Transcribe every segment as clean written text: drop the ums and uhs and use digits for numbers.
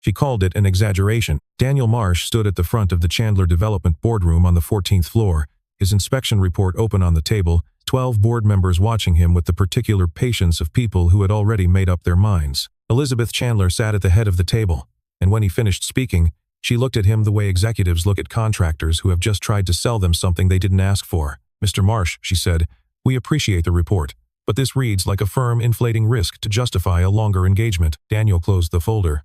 She called it an exaggeration. Daniel Marsh stood at the front of the Chandler Development boardroom on the 14th floor, his inspection report open on the table, 12 board members watching him with the particular patience of people who had already made up their minds. Elizabeth Chandler sat at the head of the table, and when he finished speaking, she looked at him the way executives look at contractors who have just tried to sell them something they didn't ask for. "Mr. Marsh," she said, "we appreciate the report, but this reads like a firm inflating risk to justify a longer engagement." Daniel closed the folder.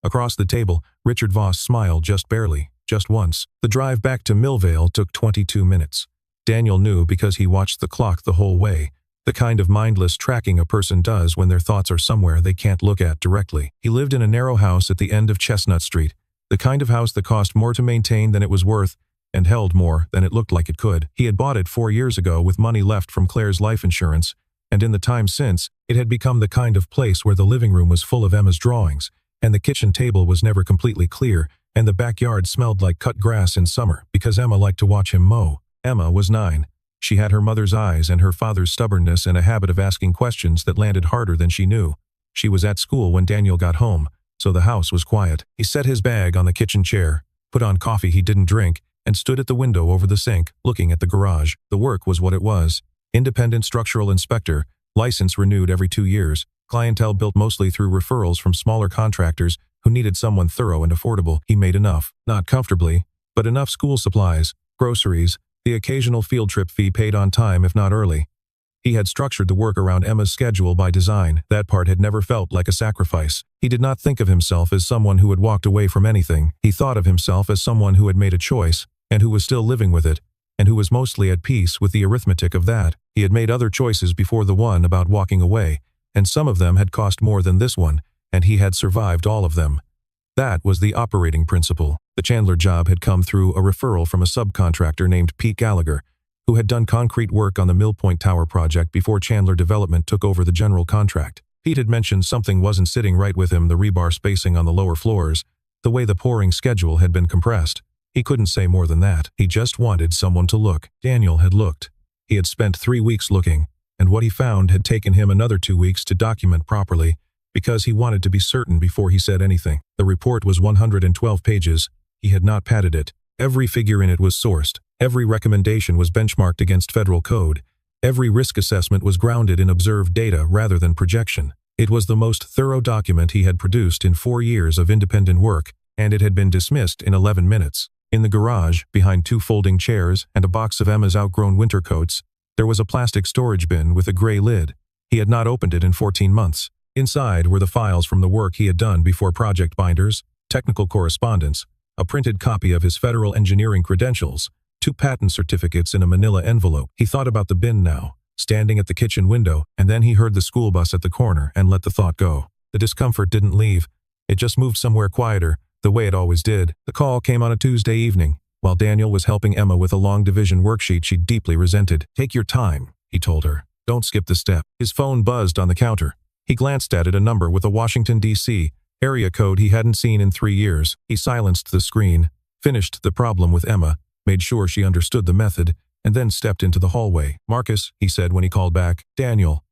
Across the table, Richard Voss smiled just barely, just once. The drive back to Millvale took 22 minutes. Daniel knew because he watched the clock the whole way, the kind of mindless tracking a person does when their thoughts are somewhere they can't look at directly. He lived in a narrow house at the end of Chestnut Street, the kind of house that cost more to maintain than it was worth and held more than it looked like it could. He had bought it 4 years ago with money left from Claire's life insurance, and in the time since, it had become the kind of place where the living room was full of Emma's drawings, and the kitchen table was never completely clear, and the backyard smelled like cut grass in summer because Emma liked to watch him mow. Emma was 9. She had her mother's eyes and her father's stubbornness and a habit of asking questions that landed harder than she knew. She was at school when Daniel got home, so the house was quiet. He set his bag on the kitchen chair, put on coffee he didn't drink, and stood at the window over the sink, looking at the garage. The work was what it was. Independent structural inspector, license renewed every 2 years, clientele built mostly through referrals from smaller contractors who needed someone thorough and affordable. He made enough, not comfortably, but enough school supplies, groceries, the occasional field trip fee paid on time if not early. He had structured the work around Emma's schedule by design. That part had never felt like a sacrifice. He did not think of himself as someone who had walked away from anything. He thought of himself as someone who had made a choice, and who was still living with it, and who was mostly at peace with the arithmetic of that. He had made other choices before the one about walking away, and some of them had cost more than this one, and he had survived all of them. That was the operating principle. The Chandler job had come through a referral from a subcontractor named Pete Gallagher, who had done concrete work on the Millpoint Tower project before Chandler Development took over the general contract. Pete had mentioned something wasn't sitting right with him, the rebar spacing on the lower floors, the way the pouring schedule had been compressed. He couldn't say more than that. He just wanted someone to look. Daniel had looked. He had spent 3 weeks looking, and what he found had taken him another 2 weeks to document properly, because he wanted to be certain before he said anything. The report was 112 pages. He had not padded it. Every figure in it was sourced. Every recommendation was benchmarked against federal code. Every risk assessment was grounded in observed data rather than projection. It was the most thorough document he had produced in 4 years of independent work, and it had been dismissed in 11 minutes. In the garage, behind 2 folding chairs and a box of Emma's outgrown winter coats, there was a plastic storage bin with a gray lid. He had not opened it in 14 months. Inside were the files from the work he had done before, project binders, technical correspondence, a printed copy of his federal engineering credentials, 2 patent certificates in a manila envelope. He thought about the bin now, standing at the kitchen window, and then he heard the school bus at the corner and let the thought go. The discomfort didn't leave. It just moved somewhere quieter, the way it always did. The call came on a Tuesday evening, while Daniel was helping Emma with a long division worksheet she deeply resented. "Take your time," he told her. "Don't skip the step." His phone buzzed on the counter. He glanced at it, a number with a Washington, D.C. area code he hadn't seen in 3 years. He silenced the screen, finished the problem with Emma, made sure she understood the method, and then stepped into the hallway. "Marcus," he said when he called back. "Daniel."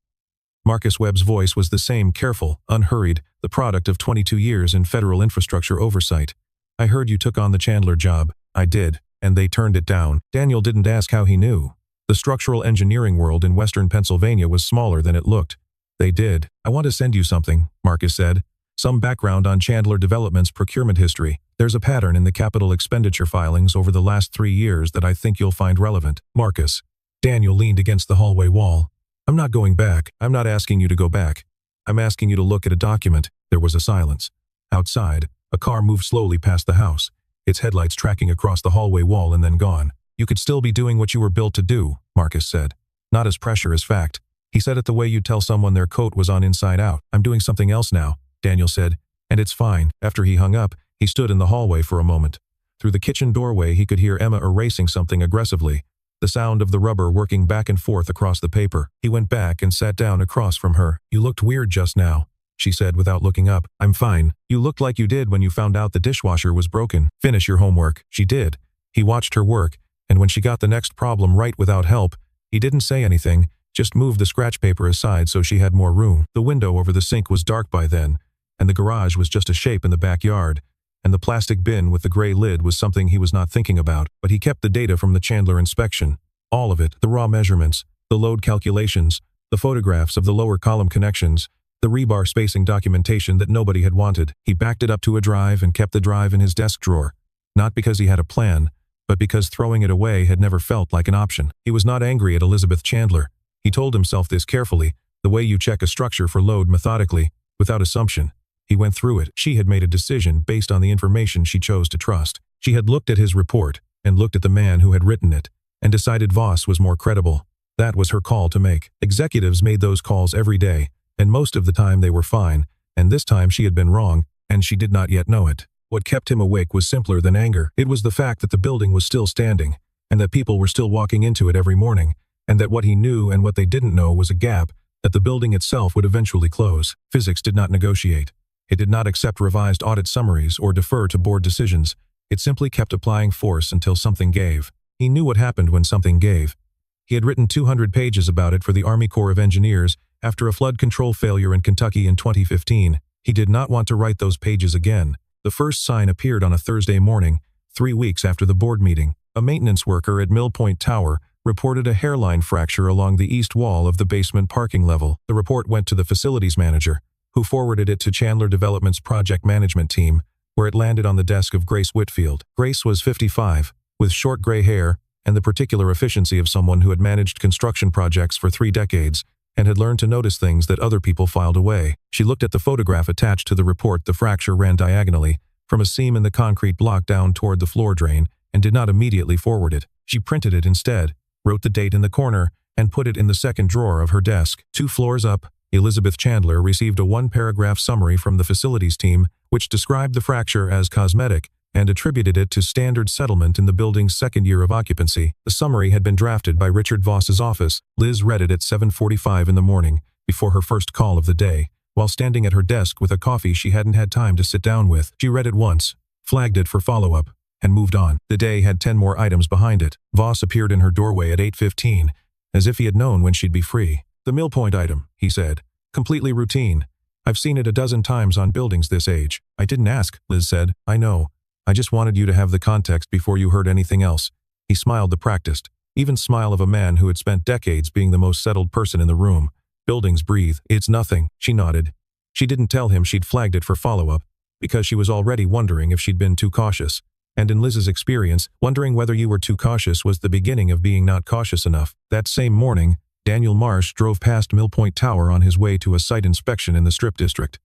Marcus Webb's voice was the same, careful, unhurried, the product of 22 years in federal infrastructure oversight. "I heard you took on the Chandler job." "I did, and they turned it down." Daniel didn't ask how he knew. The structural engineering world in western Pennsylvania was smaller than it looked. "They did." "I want to send you something," Marcus said. "Some background on Chandler Development's procurement history. There's a pattern in the capital expenditure filings over the last 3 years that I think you'll find relevant." "Marcus." Daniel leaned against the hallway wall. "I'm not going back. I'm not asking you to go back. I'm asking you to look at a document." There was a silence. Outside, a car moved slowly past the house, its headlights tracking across the hallway wall and then gone. "You could still be doing what you were built to do," Marcus said. "Not as pressure as fact." He said it the way you'd tell someone their coat was on inside out. "I'm doing something else now," Daniel said, "and it's fine." After he hung up, he stood in the hallway for a moment. Through the kitchen doorway he could hear Emma erasing something aggressively, the sound of the rubber working back and forth across the paper. He went back and sat down across from her. "You looked weird just now," she said without looking up. "I'm fine. You looked like you did when you found out the dishwasher was broken. Finish your homework." She did. He watched her work, and when she got the next problem right without help, he didn't say anything, just moved the scratch paper aside so she had more room. The window over the sink was dark by then, and the garage was just a shape in the backyard, and the plastic bin with the gray lid was something he was not thinking about, but he kept the data from the Chandler inspection. All of it, the raw measurements, the load calculations, the photographs of the lower column connections, the rebar spacing documentation that nobody had wanted. He backed it up to a drive and kept the drive in his desk drawer. Not because he had a plan, but because throwing it away had never felt like an option. He was not angry at Elizabeth Chandler. He told himself this carefully, the way you check a structure for load methodically, without assumption. He went through it. She had made a decision based on the information she chose to trust. She had looked at his report, and looked at the man who had written it, and decided Voss was more credible. That was her call to make. Executives made those calls every day, and most of the time they were fine, and this time she had been wrong, and she did not yet know it. What kept him awake was simpler than anger. It was the fact that the building was still standing, and that people were still walking into it every morning, and that what he knew and what they didn't know was a gap, that the building itself would eventually close. Physics did not negotiate. It did not accept revised audit summaries or defer to board decisions. It simply kept applying force until something gave. He knew what happened when something gave. He had written 200 pages about it for the Army Corps of Engineers after a flood control failure in Kentucky in 2015. He did not want to write those pages again. The first sign appeared on a Thursday morning, 3 weeks after the board meeting. A maintenance worker at Millpoint Tower reported a hairline fracture along the east wall of the basement parking level. The report went to the facilities manager, who forwarded it to Chandler Development's project management team, where it landed on the desk of Grace Whitfield. Grace was 55, with short gray hair and the particular efficiency of someone who had managed construction projects for 3 decades and had learned to notice things that other people filed away. She looked at the photograph attached to the report. The fracture ran diagonally from a seam in the concrete block down toward the floor drain and did not immediately forward it. She printed it instead, wrote the date in the corner, and put it in the second drawer of her desk. 2 floors up, Elizabeth Chandler received a 1-paragraph summary from the facilities team, which described the fracture as cosmetic and attributed it to standard settlement in the building's second year of occupancy. The summary had been drafted by Richard Voss's office. Liz read it at 7:45 in the morning, before her first call of the day, while standing at her desk with a coffee she hadn't had time to sit down with. She read it once, flagged it for follow-up, and moved on. The day had 10 more items behind it. Voss appeared in her doorway at 8:15, as if he had known when she'd be free. "The Millpoint item," he said. "Completely routine. I've seen it a dozen times on buildings this age." "I didn't ask," Liz said. "I know. I just wanted you to have the context before you heard anything else." He smiled the practiced, even smile of a man who had spent decades being the most settled person in the room. "Buildings breathe." "It's nothing," she nodded. She didn't tell him she'd flagged it for follow-up, because she was already wondering if she'd been too cautious. And in Liz's experience, wondering whether you were too cautious was the beginning of being not cautious enough. That same morning, Daniel Marsh drove past Millpoint Tower on his way to a site inspection in the Strip District.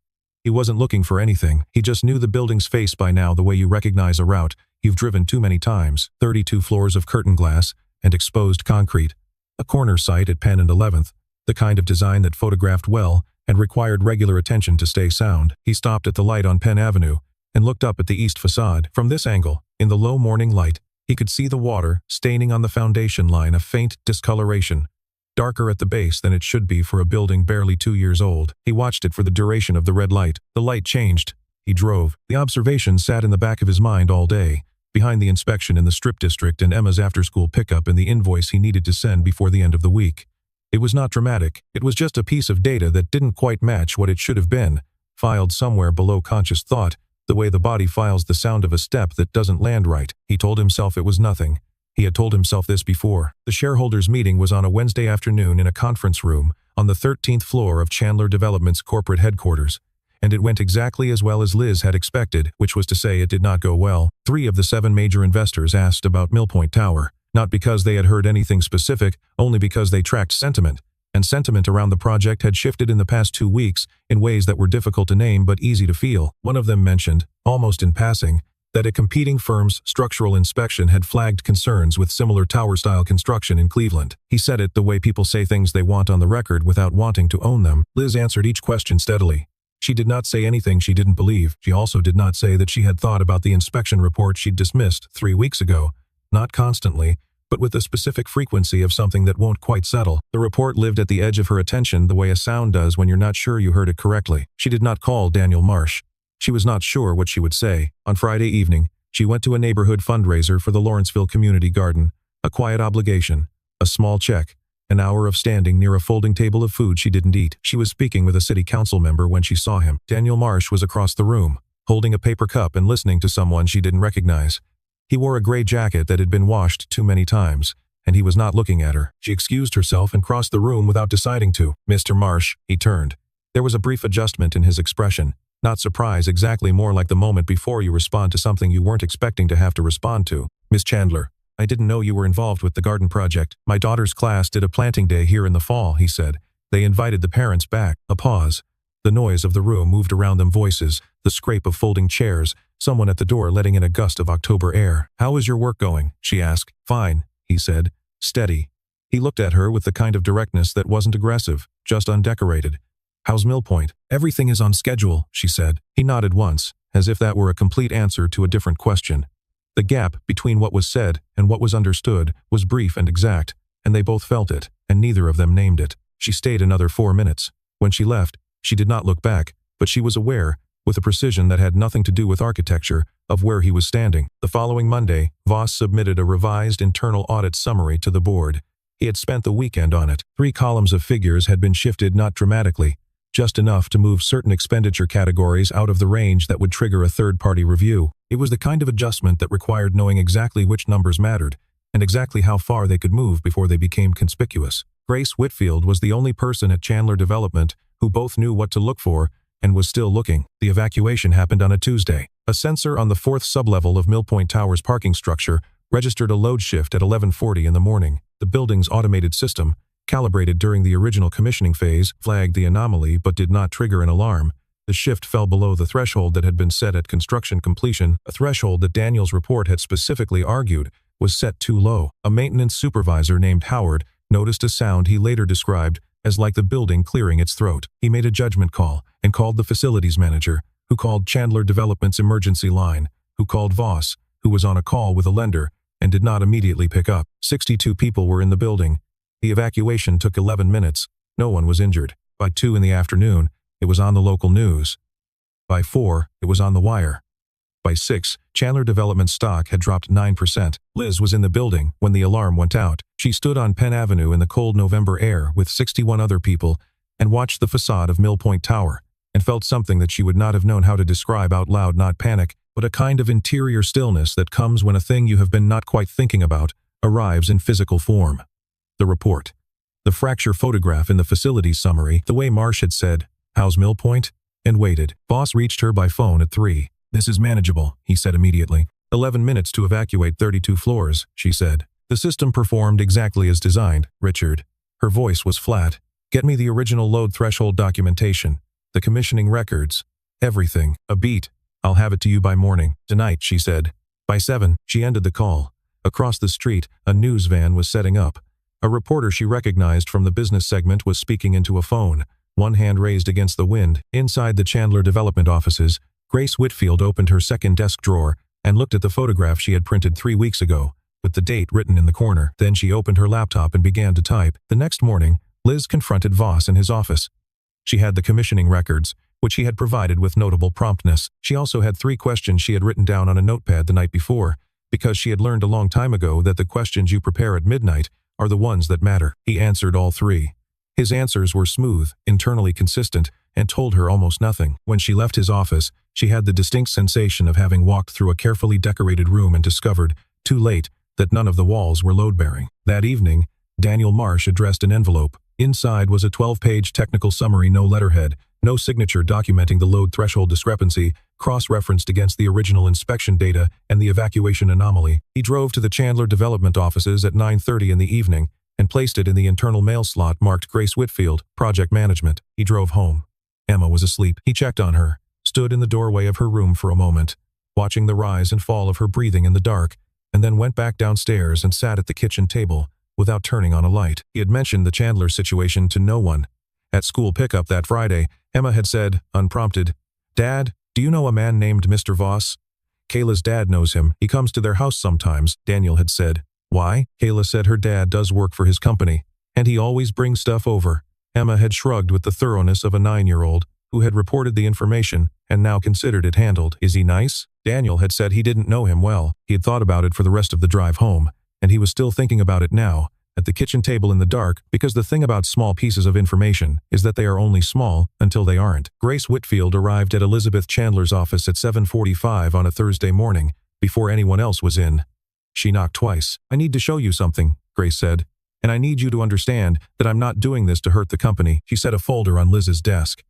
He wasn't looking for anything. He just knew the building's face by now, the way you recognize a route you've driven too many times. 32 floors of curtain glass and exposed concrete. A corner site at Penn and 11th, the kind of design that photographed well and required regular attention to stay sound. He stopped at the light on Penn Avenue and looked up at the east facade. From this angle, in the low morning light, he could see the water staining on the foundation line a faint discoloration, darker at the base than it should be for a building barely 2 years old. He watched it for the duration of the red light. The light changed. He drove. The observation sat in the back of his mind all day, behind the inspection in the Strip District and Emma's after-school pickup and the invoice he needed to send before the end of the week. It was not dramatic. It was just a piece of data that didn't quite match what it should have been, filed somewhere below conscious thought, the way the body files the sound of a step that doesn't land right. He told himself it was nothing. He had told himself this before. The shareholders' meeting was on a Wednesday afternoon in a conference room on the 13th floor of Chandler Development's corporate headquarters, and it went exactly as well as Liz had expected, which was to say it did not go well. 3 of the 7 major investors asked about Millpoint Tower, not because they had heard anything specific, only because they tracked sentiment, and sentiment around the project had shifted in the past 2 weeks in ways that were difficult to name but easy to feel. One of them mentioned, almost in passing, that a competing firm's structural inspection had flagged concerns with similar tower-style construction in Cleveland. He said it the way people say things they want on the record without wanting to own them. Liz answered each question steadily. She did not say anything she didn't believe. She also did not say that she had thought about the inspection report she'd dismissed 3 weeks ago. Not constantly, but with the specific frequency of something that won't quite settle. The report lived at the edge of her attention the way a sound does when you're not sure you heard it correctly. She did not call Daniel Marsh. She was not sure what she would say. On Friday evening, she went to a neighborhood fundraiser for the Lawrenceville Community Garden, a quiet obligation, a small check, An hour of standing near a folding table of food she didn't eat. She was speaking with a city council member when she saw him. Daniel Marsh was across the room, holding a paper cup and listening to someone she didn't recognize. He wore a gray jacket that had been washed too many times, and he was not looking at her. She excused herself and crossed the room without deciding to. "Mr. Marsh," he turned. There was a brief adjustment in his expression. Not surprise, exactly, more like the moment before you respond to something you weren't expecting to have to respond to. "Miss Chandler, I didn't know you were involved with the garden project. My daughter's class did a planting day here in the fall," he said. "They invited the parents back." A pause. The noise of the room moved around them, voices, the scrape of folding chairs, someone at the door letting in a gust of October air. "How is your work going?" she asked. "Fine," he said. "Steady." He looked at her with the kind of directness that wasn't aggressive, just undecorated. "How's Millpoint?" "Everything is on schedule," she said. He nodded once, as if that were a complete answer to a different question. The gap between what was said and what was understood was brief and exact, and they both felt it, and neither of them named it. She stayed another 4 minutes. When she left, she did not look back, but she was aware, with a precision that had nothing to do with architecture, of where he was standing. The following Monday, Voss submitted a revised internal audit summary to the board. He had spent the weekend on it. 3 columns of figures had been shifted, not dramatically, just enough to move certain expenditure categories out of the range that would trigger a third-party review. It was the kind of adjustment that required knowing exactly which numbers mattered, and exactly how far they could move before they became conspicuous. Grace Whitfield was the only person at Chandler Development who both knew what to look for and was still looking. The evacuation happened on a Tuesday. A sensor on the 4th sublevel of Millpoint Tower's parking structure registered a load shift at 11:40 in the morning. The building's automated system, calibrated during the original commissioning phase, flagged the anomaly but did not trigger an alarm. The shift fell below the threshold that had been set at construction completion, a threshold that Daniel's report had specifically argued was set too low. A maintenance supervisor named Howard noticed a sound he later described as like the building clearing its throat. He made a judgment call and called the facilities manager, who called Chandler Development's emergency line, who called Voss, who was on a call with a lender and did not immediately pick up. 62 people were in the building. The evacuation took 11 minutes. No one was injured. By 2 in the afternoon, it was on the local news. By 4, it was on the wire. By 6, Chandler Development stock had dropped 9%. Liz was in the building when the alarm went out. She stood on Penn Avenue in the cold November air with 61 other people and watched the facade of Millpoint Tower and felt something that she would not have known how to describe out loud. Not panic, but a kind of interior stillness that comes when a thing you have been not quite thinking about arrives in physical form. The report. The fracture photograph in the facilities summary, the way Marsh had said, "How's Millpoint?" and waited. Voss reached her by phone at 3. "This is manageable," he said immediately. 11 minutes to evacuate 32 floors, she said. "The system performed exactly as designed, Richard." Her voice was flat. "Get me the original load threshold documentation, the commissioning records, everything. A beat. I'll have it to you by morning." "Tonight," she said. By 7, she ended the call. Across the street, a news van was setting up. A reporter she recognized from the business segment was speaking into a phone, one hand raised against the wind. Inside the Chandler Development offices, Grace Whitfield opened her second desk drawer and looked at the photograph she had printed 3 weeks ago, with the date written in the corner. Then she opened her laptop and began to type. The next morning, Liz confronted Voss in his office. She had the commissioning records, which he had provided with notable promptness. She also had 3 questions she had written down on a notepad the night before, because she had learned a long time ago that the questions you prepare at midnight are the ones that matter. He answered all 3. His answers were smooth, internally consistent, and told her almost nothing. When she left his office, she had the distinct sensation of having walked through a carefully decorated room and discovered, too late, that none of the walls were load-bearing. That evening, Daniel Marsh addressed an envelope. Inside was a 12-page technical summary, no letterhead, no signature documenting the load threshold discrepancy, cross-referenced against the original inspection data and the evacuation anomaly. He drove to the Chandler Development offices at 9:30 in the evening and placed it in the internal mail slot marked Grace Whitfield, Project Management. He drove home. Emma was asleep. He checked on her, stood in the doorway of her room for a moment, watching the rise and fall of her breathing in the dark, and then went back downstairs and sat at the kitchen table without turning on a light. He had mentioned the Chandler situation to no one. At school pickup that Friday, Emma had said, unprompted, "Dad, do you know a man named Mr. Voss?" "Kayla's dad knows him. He comes to their house sometimes," Daniel had said. "Why?" Kayla said her dad does work for his company, and he always brings stuff over. Emma had shrugged with the thoroughness of a 9-year-old who had reported the information and now considered it handled. "Is he nice?" Daniel had said he didn't know him well. He had thought about it for the rest of the drive home, and he was still thinking about it now, at the kitchen table in the dark, because the thing about small pieces of information is that they are only small until they aren't. Grace Whitfield arrived at Elizabeth Chandler's office at 7:45 on a Thursday morning, before anyone else was in. She knocked twice. "I need to show you something," Grace said, "and I need you to understand that I'm not doing this to hurt the company." She set a folder on Liz's desk.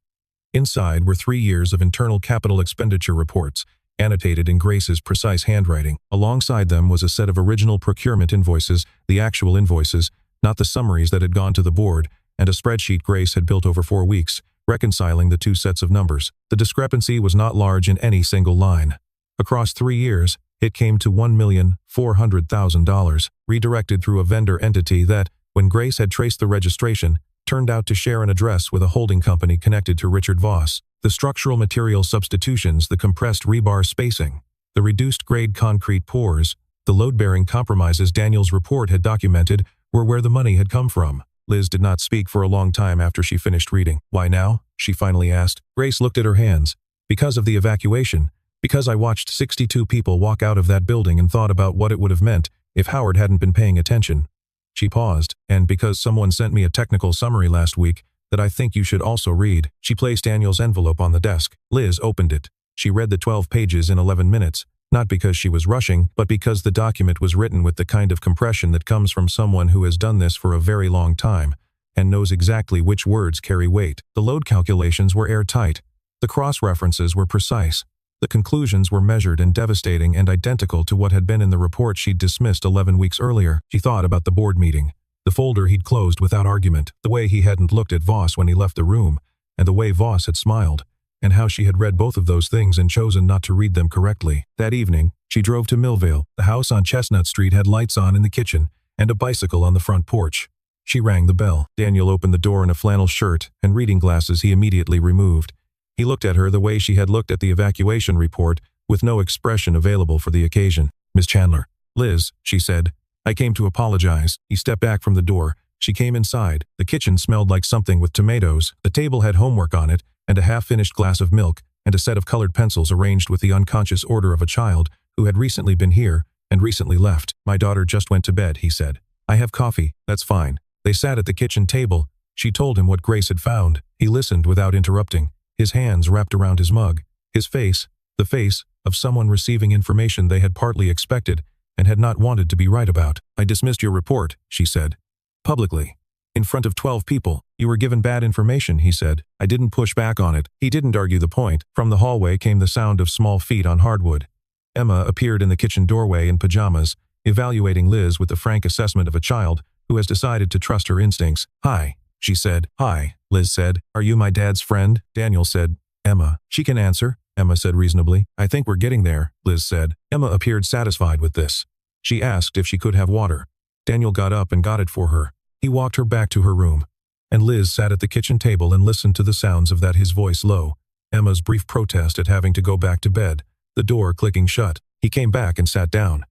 Inside were 3 years of internal capital expenditure reports, annotated in Grace's precise handwriting. Alongside them was a set of original procurement invoices, the actual invoices, not the summaries that had gone to the board, and a spreadsheet Grace had built over 4 weeks, reconciling the two sets of numbers. The discrepancy was not large in any single line. Across 3 years, it came to $1,400,000, redirected through a vendor entity that, when Grace had traced the registration, turned out to share an address with a holding company connected to Richard Voss. The structural material substitutions, the compressed rebar spacing, the reduced-grade concrete pours, the load-bearing compromises Daniel's report had documented were where the money had come from. Liz did not speak for a long time after she finished reading. "Why now?" she finally asked. Grace looked at her hands. "Because of the evacuation. Because I watched 62 people walk out of that building and thought about what it would have meant if Howard hadn't been paying attention." She paused, "And because someone sent me a technical summary last week that I think you should also read." She placed Daniel's envelope on the desk. Liz opened it. She read the 12 pages in 11 minutes, not because she was rushing, but because the document was written with the kind of compression that comes from someone who has done this for a very long time and knows exactly which words carry weight. The load calculations were airtight. The cross-references were precise. The conclusions were measured and devastating and identical to what had been in the report she'd dismissed 11 weeks earlier. She thought about the board meeting, the folder he'd closed without argument, the way he hadn't looked at Voss when he left the room, and the way Voss had smiled, and how she had read both of those things and chosen not to read them correctly. That evening, she drove to Millvale. The house on Chestnut Street had lights on in the kitchen and a bicycle on the front porch. She rang the bell. Daniel opened the door in a flannel shirt and reading glasses he immediately removed. He looked at her the way she had looked at the evacuation report, with no expression available for the occasion. "Miss Chandler." "Liz," she said. "I came to apologize." He stepped back from the door. She came inside. The kitchen smelled like something with tomatoes. The table had homework on it, and a half-finished glass of milk, and a set of colored pencils arranged with the unconscious order of a child who had recently been here and recently left. "My daughter just went to bed," he said. "I have coffee." "That's fine." They sat at the kitchen table. She told him what Grace had found. He listened without interrupting, his hands wrapped around his mug. His face, the face of someone receiving information they had partly expected and had not wanted to be right about. "I dismissed your report," she said. "Publicly. In front of 12 people. You were given bad information," he said. "I didn't push back on it." He didn't argue the point. From the hallway came the sound of small feet on hardwood. Emma appeared in the kitchen doorway in pajamas, evaluating Liz with the frank assessment of a child who has decided to trust her instincts. "Hi," she said. "Hi," Liz said. "Are you my dad's friend?" Daniel said. "Emma." "She can answer," Emma said reasonably. "I think we're getting there," Liz said. Emma appeared satisfied with this. She asked if she could have water. Daniel got up and got it for her. He walked her back to her room, and Liz sat at the kitchen table and listened to the sounds of that, his voice low, Emma's brief protest at having to go back to bed, the door clicking shut. He came back and sat down.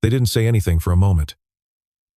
They didn't say anything for a moment.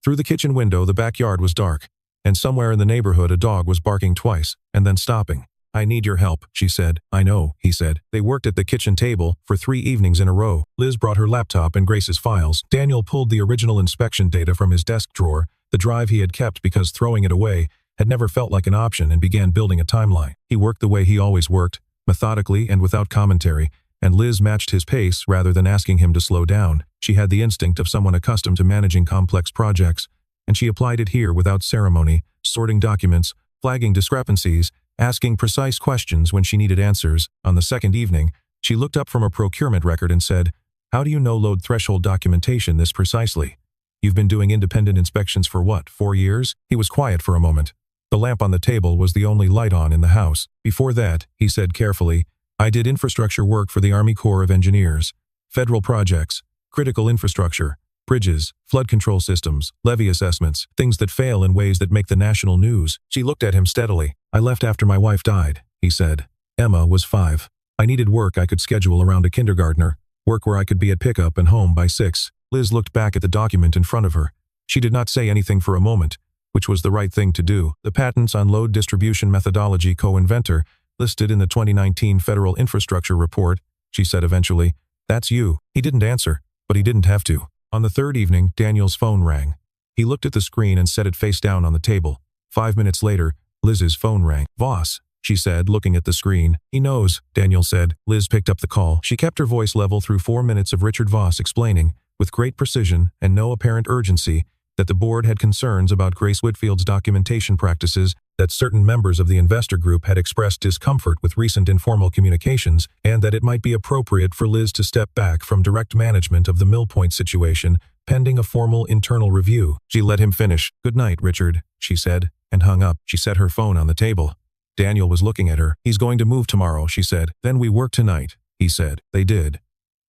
Through the kitchen window, the backyard was dark, and somewhere in the neighborhood a dog was barking twice, and then stopping. "I need your help," she said. "I know," he said. They worked at the kitchen table for 3 evenings in a row. Liz brought her laptop and Grace's files. Daniel pulled the original inspection data from his desk drawer, the drive he had kept because throwing it away had never felt like an option, and began building a timeline. He worked the way he always worked, methodically and without commentary, and Liz matched his pace rather than asking him to slow down. She had the instinct of someone accustomed to managing complex projects, and she applied it here without ceremony, sorting documents, flagging discrepancies, asking precise questions when she needed answers. On the second evening, she looked up from a procurement record and said, "How do you know load threshold documentation this precisely? You've been doing independent inspections for what, 4 years?" He was quiet for a moment. The lamp on the table was the only light on in the house. "Before that," he said carefully, "I did infrastructure work for the Army Corps of Engineers. Federal projects, critical infrastructure, bridges, flood control systems, levee assessments, things that fail in ways that make the national news." She looked at him steadily. "I left after my wife died," he said. "Emma was 5. I needed work I could schedule around a kindergartner, work where I could be at pickup and home by 6. Liz looked back at the document in front of her. She did not say anything for a moment, which was the right thing to do. "The patents on load distribution methodology co-inventor, listed in the 2019 Federal Infrastructure Report," she said eventually. "That's you." He didn't answer, but he didn't have to. On the third evening, Daniel's phone rang. He looked at the screen and set it face down on the table. 5 minutes later, Liz's phone rang. "Voss," she said, looking at the screen. "He knows," Daniel said. Liz picked up the call. She kept her voice level through 4 minutes of Richard Voss explaining, with great precision and no apparent urgency, that the board had concerns about Grace Whitfield's documentation practices, that certain members of the investor group had expressed discomfort with recent informal communications, and that it might be appropriate for Liz to step back from direct management of the Millpoint situation, pending a formal internal review. She let him finish. "Good night, Richard," she said, and hung up. She set her phone on the table. Daniel was looking at her. "He's going to move tomorrow," she said. "Then we work tonight," he said. They did.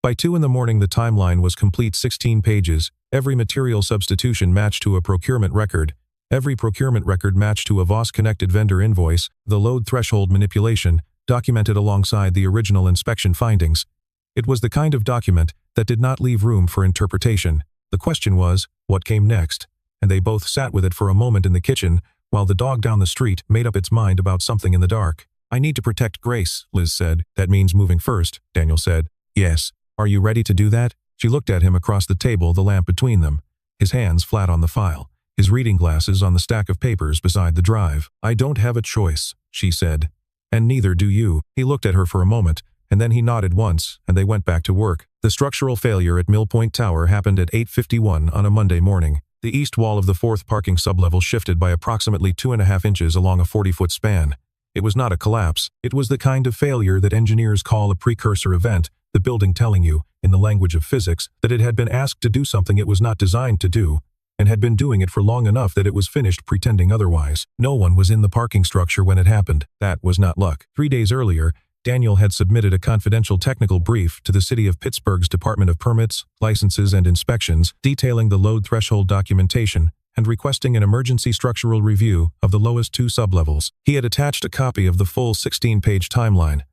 By 2 in the morning the timeline was complete, 16 pages. Every material substitution matched to a procurement record. Every procurement record matched to a Voss-connected vendor invoice. The load threshold manipulation, documented alongside the original inspection findings. It was the kind of document that did not leave room for interpretation. The question was, what came next? And they both sat with it for a moment in the kitchen, while the dog down the street made up its mind about something in the dark. "I need to protect Grace," Liz said. "That means moving first," Daniel said. "Yes. Are you ready to do that?" She looked at him across the table, the lamp between them. His hands flat on the file, his reading glasses on the stack of papers beside the drive. "I don't have a choice," she said. "And neither do you." He looked at her for a moment, and then he nodded once, and they went back to work. The structural failure at Millpoint Tower happened at 8:51 on a Monday morning. The east wall of the 4th parking sublevel shifted by approximately 2.5 inches along a 40-foot span. It was not a collapse. It was the kind of failure that engineers call a precursor event, the building telling you, in the language of physics, that it had been asked to do something it was not designed to do, and had been doing it for long enough that it was finished pretending otherwise. No one was in the parking structure when it happened. That was not luck. 3 days earlier, Daniel had submitted a confidential technical brief to the City of Pittsburgh's Department of Permits, Licenses, and Inspections, detailing the load threshold documentation and requesting an emergency structural review of the lowest 2 sublevels. He had attached a copy of the full 16-page timeline.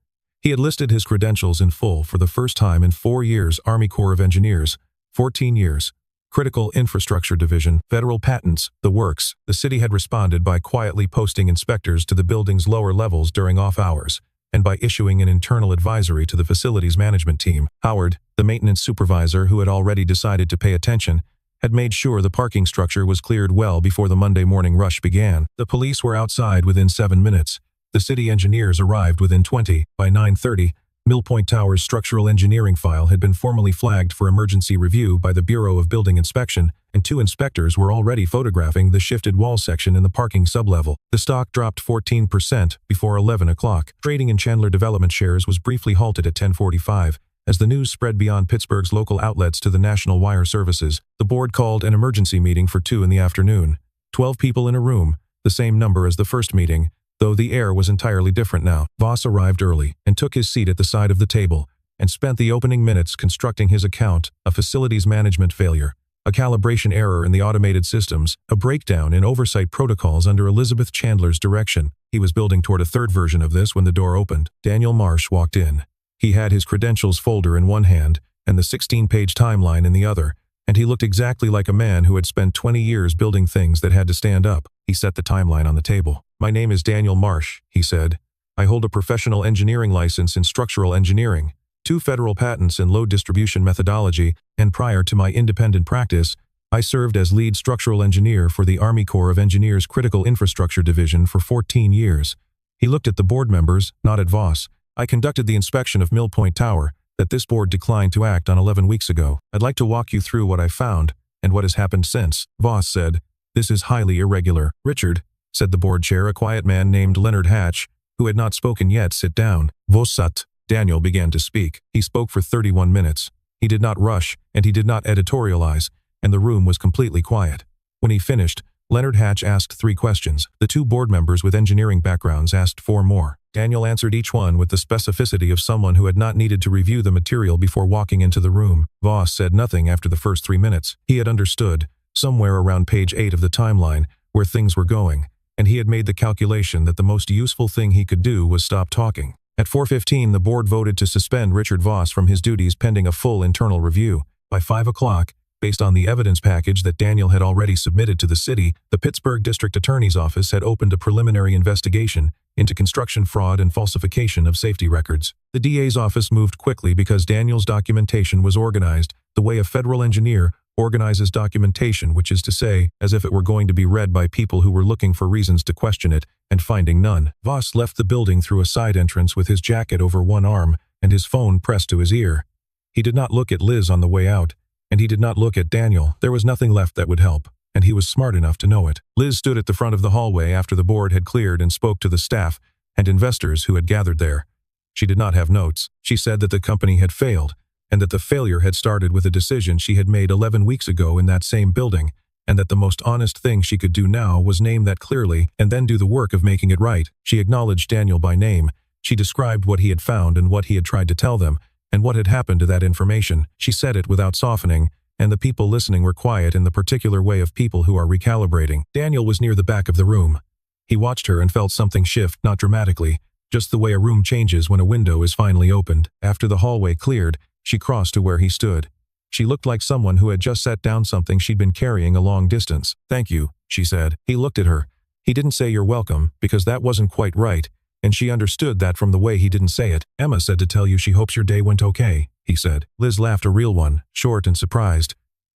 He had listed his credentials in full for the first time in 4 years: Army Corps of Engineers, 14 years, Critical Infrastructure Division, Federal Patents, the works. The city had responded by quietly posting inspectors to the building's lower levels during off hours, and by issuing an internal advisory to the facilities management team. Howard, the maintenance supervisor who had already decided to pay attention, had made sure the parking structure was cleared well before the Monday morning rush began. The police were outside within 7 minutes. The city engineers arrived within 20. By 9:30, Millpoint Tower's structural engineering file had been formally flagged for emergency review by the Bureau of Building Inspection, and 2 inspectors were already photographing the shifted wall section in the parking sublevel. The stock dropped 14% before 11 o'clock. Trading in Chandler Development shares was briefly halted at 10:45. As the news spread beyond Pittsburgh's local outlets to the national wire services, the board called an emergency meeting for 2 in the afternoon. 12 people in a room, the same number as the first meeting, though the air was entirely different now. Voss arrived early and took his seat at the side of the table and spent the opening minutes constructing his account: a facilities management failure, a calibration error in the automated systems, a breakdown in oversight protocols under Elizabeth Chandler's direction. He was building toward a third version of this when the door opened. Daniel Marsh walked in. He had his credentials folder in one hand and the 16-page timeline in the other, and he looked exactly like a man who had spent 20 years building things that had to stand up. He set the timeline on the table. "My name is Daniel Marsh," he said. "I hold a professional engineering license in structural engineering, 2 federal patents in load distribution methodology, and prior to my independent practice, I served as lead structural engineer for the Army Corps of Engineers Critical Infrastructure Division for 14 years. He looked at the board members, not at Voss. "I conducted the inspection of Millpoint Tower that this board declined to act on 11 weeks ago. I'd like to walk you through what I found and what has happened since." Voss said, "This is highly irregular." "Richard," said the board chair, a quiet man named Leonard Hatch, who had not spoken yet, "sit down." "Vossat." Daniel began to speak. He spoke for 31 minutes. He did not rush, and he did not editorialize, and the room was completely quiet. When he finished, Leonard Hatch asked 3 questions. The 2 board members with engineering backgrounds asked 4 more. Daniel answered each one with the specificity of someone who had not needed to review the material before walking into the room. Voss said nothing after the first 3 minutes. He had understood, somewhere around page 8 of the timeline, where things were going, and he had made the calculation that the most useful thing he could do was stop talking. At 4:15, the board voted to suspend Richard Voss from his duties pending a full internal review. By 5 o'clock, based on the evidence package that Daniel had already submitted to the city, the Pittsburgh District Attorney's Office had opened a preliminary investigation into construction fraud and falsification of safety records. The DA's office moved quickly because Daniel's documentation was organized the way a federal engineer organizes documentation, which is to say, as if it were going to be read by people who were looking for reasons to question it, and finding none. Voss left the building through a side entrance with his jacket over one arm and his phone pressed to his ear. He did not look at Liz on the way out, and he did not look at Daniel. There was nothing left that would help, and he was smart enough to know it. Liz stood at the front of the hallway after the board had cleared and spoke to the staff and investors who had gathered there. She did not have notes. She said that the company had failed, and that the failure had started with a decision she had made 11 weeks ago in that same building, and that the most honest thing she could do now was name that clearly and then do the work of making it right. She acknowledged Daniel by name. She described what he had found and what he had tried to tell them, and what had happened to that information. She said it without softening, and the people listening were quiet in the particular way of people who are recalibrating. Daniel was near the back of the room. He watched her and felt something shift, not dramatically, just the way a room changes when a window is finally opened. After the hallway cleared, she crossed to where he stood. She looked like someone who had just set down something she'd been carrying a long distance. "Thank you," she said. He looked at her. He didn't say "you're welcome," because that wasn't quite right, and she understood that from the way he didn't say it. "Emma said to tell you she hopes your day went okay," he said. Liz laughed, a real one, short and surprised.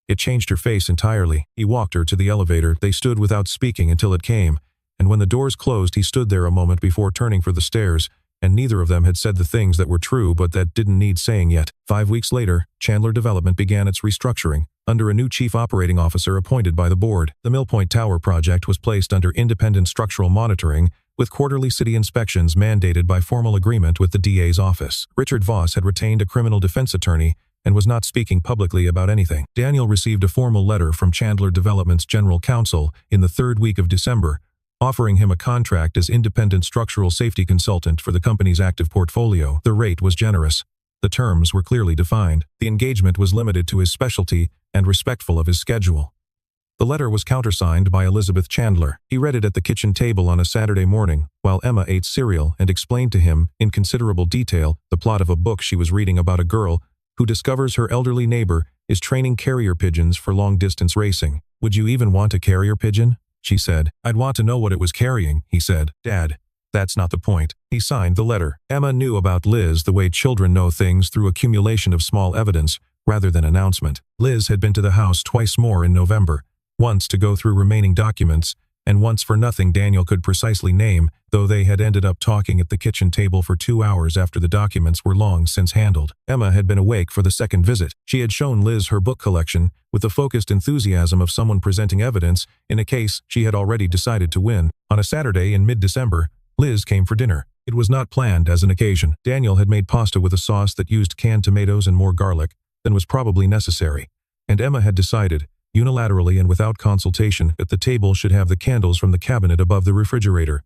It changed her face entirely. He walked her to the elevator. They stood without speaking until it came, and when the doors closed he stood there a moment before turning for the stairs, and neither of them had said the things that were true but that didn't need saying yet. 5 weeks later, Chandler Development began its restructuring, under a new chief operating officer appointed by the board. The Millpoint Tower project was placed under independent structural monitoring, with quarterly city inspections mandated by formal agreement with the DA's office. Richard Voss had retained a criminal defense attorney and was not speaking publicly about anything. Daniel received a formal letter from Chandler Development's general counsel in the third week of December, offering him a contract as independent structural safety consultant for the company's active portfolio. The rate was generous. The terms were clearly defined. The engagement was limited to his specialty and respectful of his schedule. The letter was countersigned by Elizabeth Chandler. He read it at the kitchen table on a Saturday morning, while Emma ate cereal, and explained to him, in considerable detail, the plot of a book she was reading about a girl who discovers her elderly neighbor is training carrier pigeons for long-distance racing. "Would you even want a carrier pigeon?" she said. "I'd want to know what it was carrying," he said. "Dad, that's not the point." He signed the letter. Emma knew about Liz the way children know things, through accumulation of small evidence rather than announcement. Liz had been to the house twice more in November, once to go through remaining documents, and once for nothing Daniel could precisely name, though they had ended up talking at the kitchen table for 2 hours after the documents were long since handled. Emma had been awake for the second visit. She had shown Liz her book collection, with the focused enthusiasm of someone presenting evidence in a case she had already decided to win. On a Saturday in mid-December, Liz came for dinner. It was not planned as an occasion. Daniel had made pasta with a sauce that used canned tomatoes and more garlic than was probably necessary, and Emma had decided, unilaterally and without consultation, that the table should have the candles from the cabinet above the refrigerator.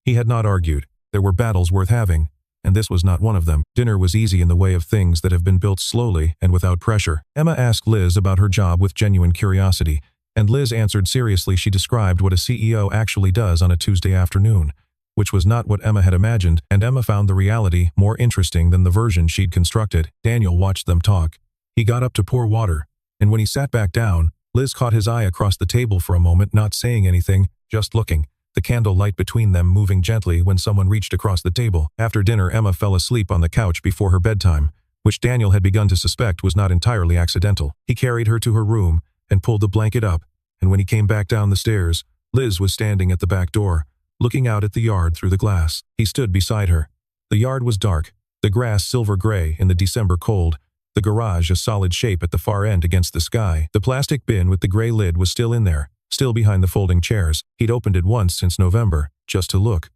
He had not argued. There were battles worth having, and this was not one of them. Dinner was easy in the way of things that have been built slowly and without pressure. Emma asked Liz about her job with genuine curiosity, and Liz answered seriously. She described what a CEO actually does on a Tuesday afternoon, which was not what Emma had imagined, and Emma found the reality more interesting than the version she'd constructed. Daniel watched them talk. He got up to pour water, and when he sat back down, Liz caught his eye across the table for a moment, not saying anything, just looking, the candle light between them moving gently when someone reached across the table. After dinner, Emma fell asleep on the couch before her bedtime, which Daniel had begun to suspect was not entirely accidental. He carried her to her room and pulled the blanket up, and when he came back down the stairs, Liz was standing at the back door, looking out at the yard through the glass. He stood beside her. The yard was dark, the grass silver gray in the December cold, the garage a solid shape at the far end against the sky. The plastic bin with the gray lid was still in there, still behind the folding chairs. He'd opened it once since November, just to look.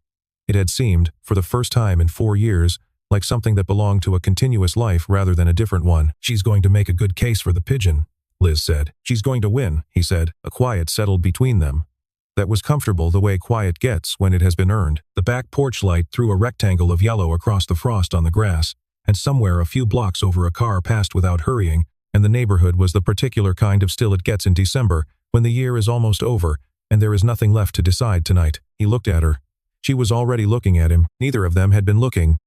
It had seemed, for the first time in 4 years, like something that belonged to a continuous life rather than a different one. "She's going to make a good case for the pigeon," Liz said. "She's going to win," he said. A quiet settled between them. That was comfortable, the way quiet gets when it has been earned. The back porch light threw a rectangle of yellow across the frost on the grass, and somewhere a few blocks over a car passed without hurrying, and the neighborhood was the particular kind of still it gets in December, when the year is almost over, and there is nothing left to decide tonight. He looked at her. She was already looking at him. Neither of them had been looking,